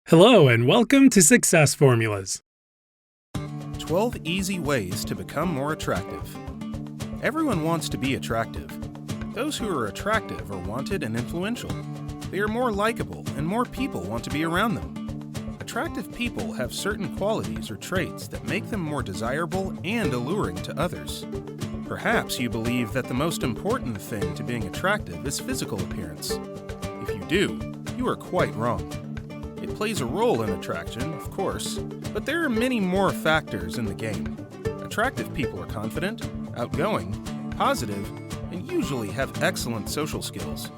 Hello and welcome to Success Formulas. 12 easy ways to become more attractive. Everyone wants to be attractive. Those who are attractive are wanted and influential. They are more likable and more people want to be around them. Attractive people have certain qualities or traits that make them more desirable and alluring to others. Perhaps you believe that the most important thing to being attractive is physical appearance. If you do, you are quite wrong. It plays a role in attraction, of course, but there are many more factors in the game. Attractive people are confident, outgoing, positive, and usually have excellent social skills.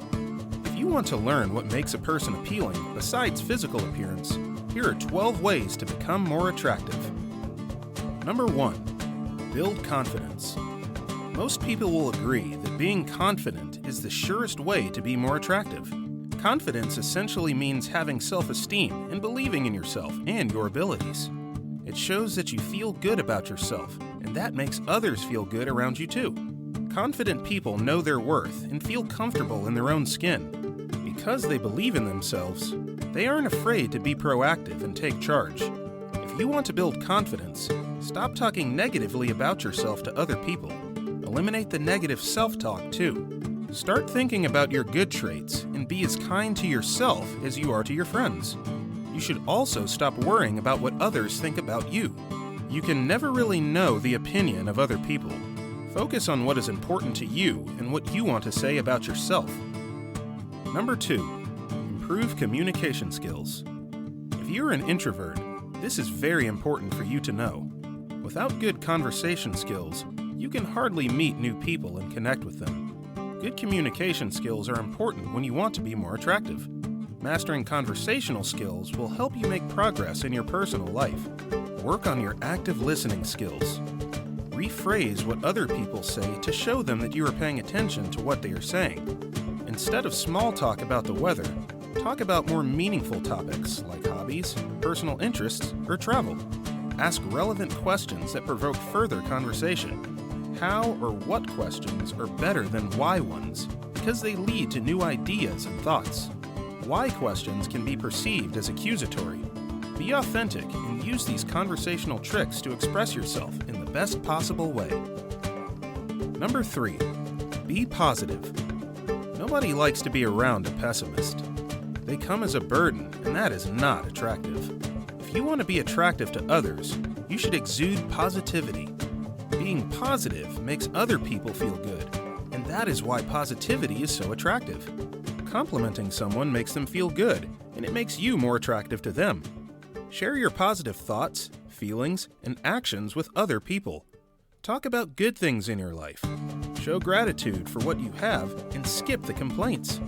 If you want to learn what makes a person appealing besides physical appearance, here are 12 ways to become more attractive. Number 1. Build confidence. Most people will agree that being confident is the surest way to be more attractive. Confidence essentially means having self-esteem and believing in yourself and your abilities. It shows that you feel good about yourself, and that makes others feel good around you too. Confident people know their worth and feel comfortable in their own skin. Because they believe in themselves, they aren't afraid to be proactive and take charge. If you want to build confidence, stop talking negatively about yourself to other people. Eliminate the negative self-talk too. Start thinking about your good traits and be as kind to yourself as you are to your friends. You should also stop worrying about what others think about you. You can never really know the opinion of other people. Focus on what is important to you and what you want to say about yourself. Number 2. Improve communication skills. If you're an introvert, this is very important for you to know. Without good conversation skills, you can hardly meet new people and connect with them. Good communication skills are important when you want to be more attractive. Mastering conversational skills will help you make progress in your personal life. Work on your active listening skills. Rephrase what other people say to show them that you are paying attention to what they are saying. Instead of small talk about the weather, talk about more meaningful topics like hobbies, personal interests, or travel. Ask relevant questions that provoke further conversation. How or what questions are better than why ones, because they lead to new ideas and thoughts. Why questions can be perceived as accusatory. Be authentic and use these conversational tricks to express yourself in the best possible way. Number 3. Be positive. Nobody likes to be around a pessimist. They come as a burden, and that is not attractive. If you want to be attractive to others, you should exude positivity. Being positive makes other people feel good, and that is why positivity is so attractive. Complimenting someone makes them feel good, and it makes you more attractive to them. Share your positive thoughts, feelings, and actions with other people. Talk about good things in your life. Show gratitude for what you have and skip the complaints.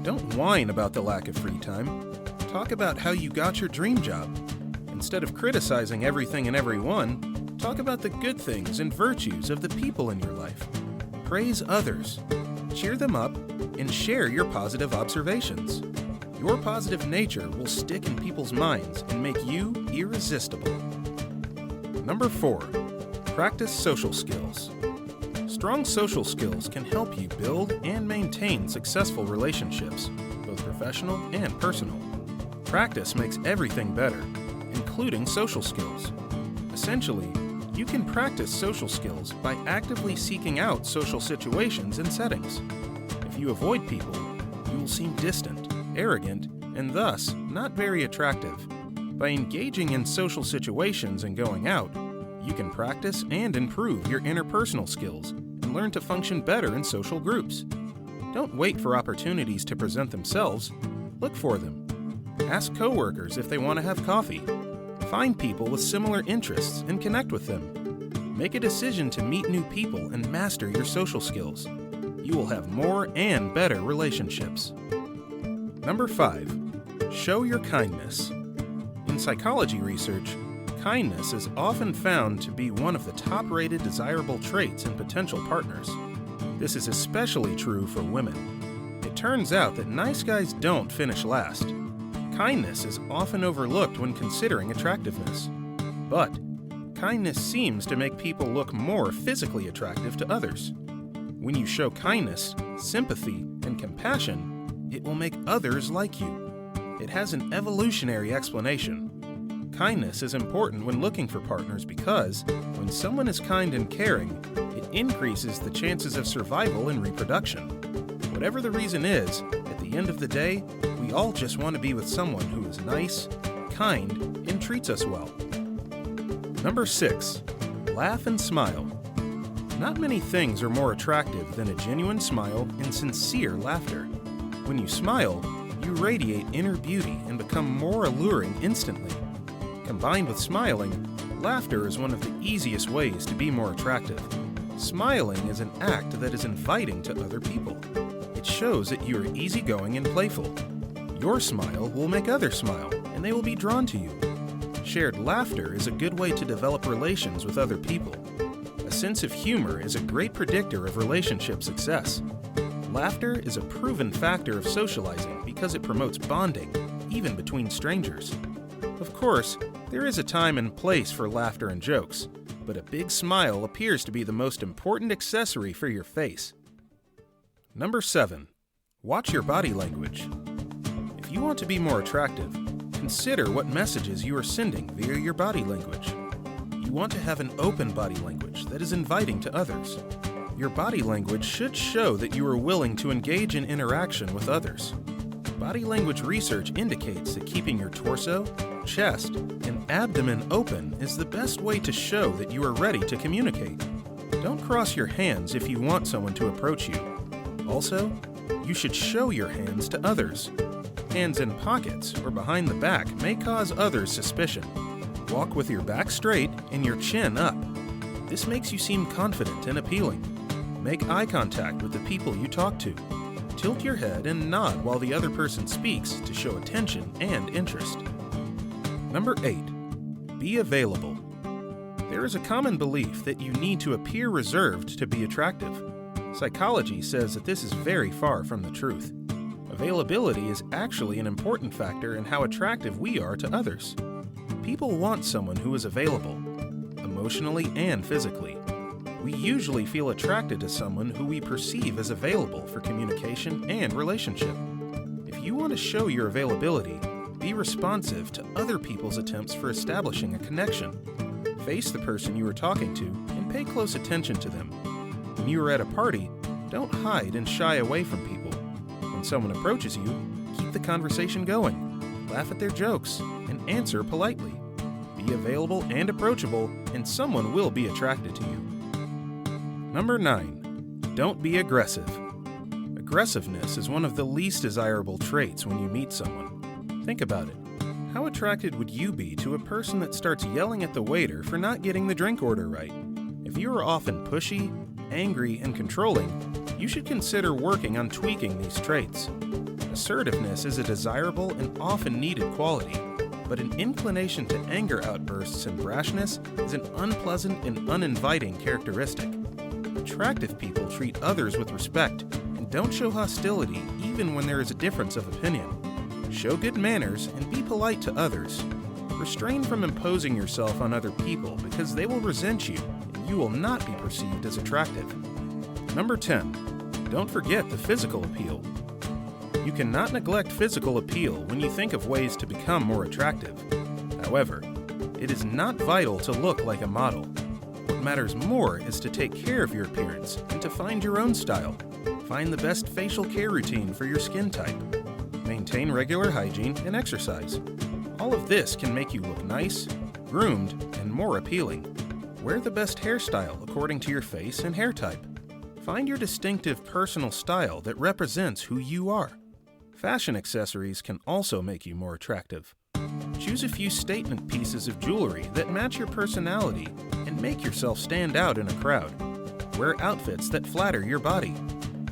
Don't whine about the lack of free time. Talk about how you got your dream job. Instead of criticizing everything and everyone, talk about the good things and virtues of the people in your life. Praise others, cheer them up, and share your positive observations. Your positive nature will stick in people's minds and make you irresistible. Number 4. Practice social skills. Strong social skills can help you build and maintain successful relationships, both professional and personal. Practice makes everything better, including social skills. Essentially, you can practice social skills by actively seeking out social situations and settings. If you avoid people, you will seem distant, arrogant, and thus not very attractive. By engaging in social situations and going out, you can practice and improve your interpersonal skills and learn to function better in social groups. Don't wait for opportunities to present themselves. Look for them. Ask coworkers if they want to have coffee. Find people with similar interests and connect with them. Make a decision to meet new people and master your social skills. You will have more and better relationships. Number 5. Show your kindness. In psychology research, kindness is often found to be one of the top-rated desirable traits in potential partners. This is especially true for women. It turns out that nice guys don't finish last. Kindness is often overlooked when considering attractiveness. But kindness seems to make people look more physically attractive to others. When you show kindness, sympathy, and compassion, it will make others like you. It has an evolutionary explanation. Kindness is important when looking for partners because when someone is kind and caring, it increases the chances of survival and reproduction. Whatever the reason is, at the end of the day, we all just want to be with someone who is nice, kind, and treats us well. Number 6. Laugh and smile. Not many things are more attractive than a genuine smile and sincere laughter. When you smile, you radiate inner beauty and become more alluring instantly. Combined with smiling, laughter is one of the easiest ways to be more attractive. Smiling is an act that is inviting to other people. It shows that you are easygoing and playful. Your smile will make others smile, and they will be drawn to you. Shared laughter is a good way to develop relations with other people. A sense of humor is a great predictor of relationship success. Laughter is a proven factor of socializing because it promotes bonding, even between strangers. Of course, there is a time and place for laughter and jokes, but a big smile appears to be the most important accessory for your face. Number 7. Watch your body language. If you want to be more attractive, consider what messages you are sending via your body language. You want to have an open body language that is inviting to others. Your body language should show that you are willing to engage in interaction with others. Body language research indicates that keeping your torso, chest, and abdomen open is the best way to show that you are ready to communicate. Don't cross your hands if you want someone to approach you. Also, you should show your hands to others. Hands in pockets or behind the back may cause others suspicion. Walk with your back straight and your chin up. This makes you seem confident and appealing. Make eye contact with the people you talk to. Tilt your head and nod while the other person speaks to show attention and interest. Number 8. Be available. There is a common belief that you need to appear reserved to be attractive. Psychology says that this is very far from the truth. Availability is actually an important factor in how attractive we are to others. People want someone who is available, emotionally and physically. We usually feel attracted to someone who we perceive as available for communication and relationship. If you want to show your availability, be responsive to other people's attempts for establishing a connection. Face the person you are talking to and pay close attention to them. When you are at a party, don't hide and shy away from people. When someone approaches you, keep the conversation going. Laugh at their jokes and answer politely. Be available and approachable, and someone will be attracted to you. Number 9. Don't be aggressive. Aggressiveness is one of the least desirable traits when you meet someone. Think about it. How attracted would you be to a person that starts yelling at the waiter for not getting the drink order right? If you are often pushy, angry, and controlling, you should consider working on tweaking these traits. Assertiveness is a desirable and often needed quality, but an inclination to anger outbursts and brashness is an unpleasant and uninviting characteristic. Attractive people treat others with respect and don't show hostility even when there is a difference of opinion. Show good manners and be polite to others. Refrain from imposing yourself on other people because they will resent you and you will not be perceived as attractive. Number 10. Don't forget the physical appeal. You cannot neglect physical appeal when you think of ways to become more attractive. However, it is not vital to look like a model. What matters more is to take care of your appearance and to find your own style. Find the best facial care routine for your skin type. Maintain regular hygiene and exercise. All of this can make you look nice, groomed, and more appealing. Wear the best hairstyle according to your face and hair type. Find your distinctive personal style that represents who you are. Fashion accessories can also make you more attractive. Choose a few statement pieces of jewelry that match your personality and make yourself stand out in a crowd. Wear outfits that flatter your body.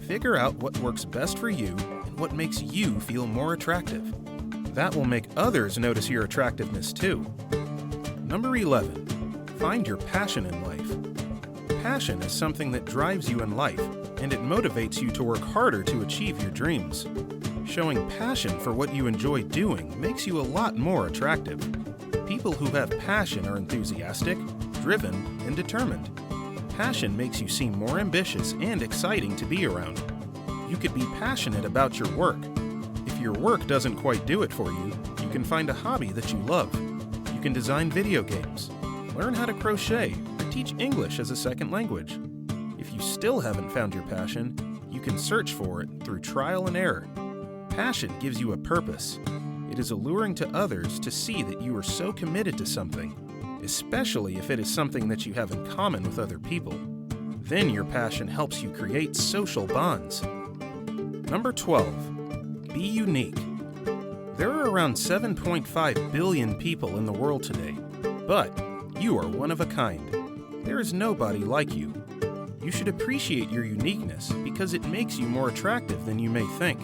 Figure out what works best for you and what makes you feel more attractive. That will make others notice your attractiveness too. Number 11. Find your passion in life. Passion is something that drives you in life, and it motivates you to work harder to achieve your dreams. Showing passion for what you enjoy doing makes you a lot more attractive. People who have passion are enthusiastic, driven, and determined. Passion makes you seem more ambitious and exciting to be around. You could be passionate about your work. If If your work doesn't quite do it for you, you can find a hobby that you love. You can design video games, learn how to crochet, or teach English as a second language. If you still haven't found your passion, you can search for it through trial and error. Passion gives you a purpose. It is alluring to others to see that you are so committed to something, especially if it is something that you have in common with other people. Then your passion helps you create social bonds. Number 12. Be unique. There are around 7.5 billion people in the world today, but you are one of a kind. There is nobody like you. You should appreciate your uniqueness because it makes you more attractive than you may think.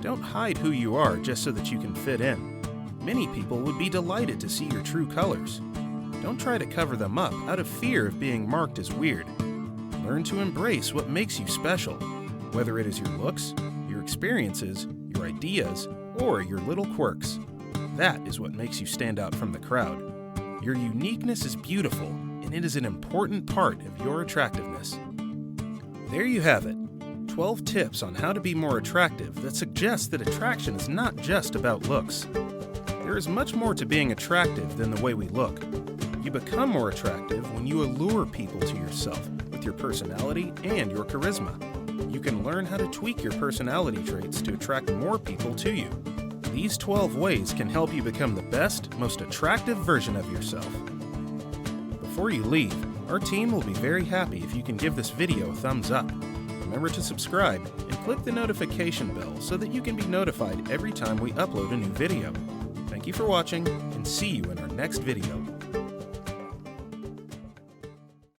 Don't hide who you are just so that you can fit in. Many people would be delighted to see your true colors. Don't try to cover them up out of fear of being marked as weird. Learn to embrace what makes you special, whether it is your looks, your experiences, your ideas, or your little quirks. That is what makes you stand out from the crowd. Your uniqueness is beautiful, and it is an important part of your attractiveness. There you have it. 12 tips on how to be more attractive that suggest that attraction is not just about looks. There is much more to being attractive than the way we look. You become more attractive when you allure people to yourself with your personality and your charisma. You can learn how to tweak your personality traits to attract more people to you. These 12 ways can help you become the best, most attractive version of yourself. Before you leave, our team will be very happy if you can give this video a thumbs up. Remember to subscribe and click the notification bell so that you can be notified every time we upload a new video. Thank you for watching, and see you in our next video.